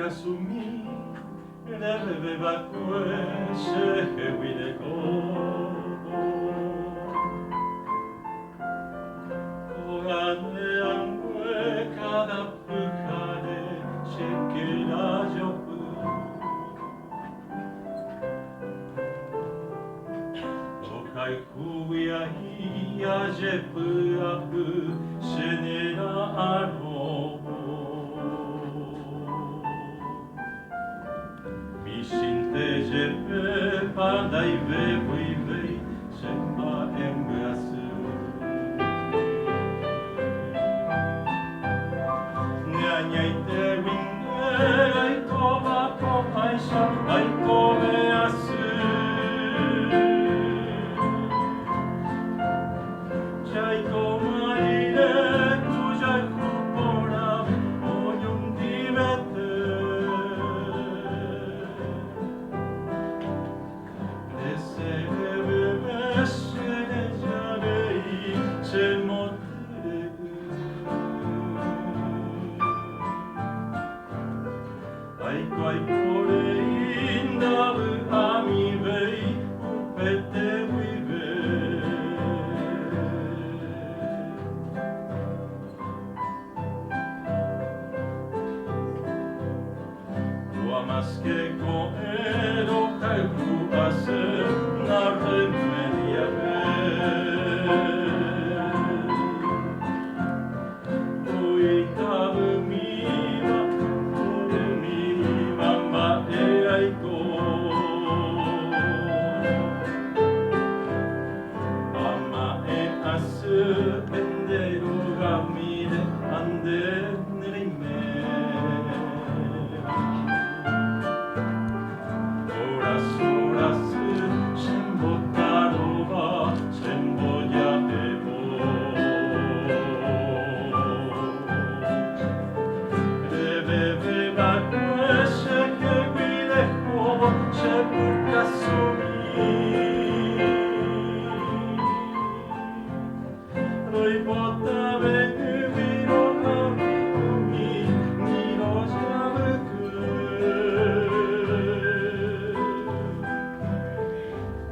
casumi l'aveva queste guide Ogane angue cada pucane shekela jobu Okai kuya hiya jepu apu shenera aro Mishinteje padai vei semba embrasu Nyai teringe ai kova kopaisha ai kove asu Jai komaire kujai kupora oyun divete Ai kore indavu ami vei upete vive Uamaske ko edo kaiku ase nare media Oitavu miwa Pendeiro gamire ande nerime Oras oras shembo tarova shembo yatebo Reveve bakwe sheke guileho shebuka sumi Roi potave umiro kami miro jabuku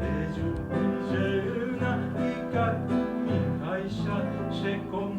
Eju jeuna ikatumi kaisha shekon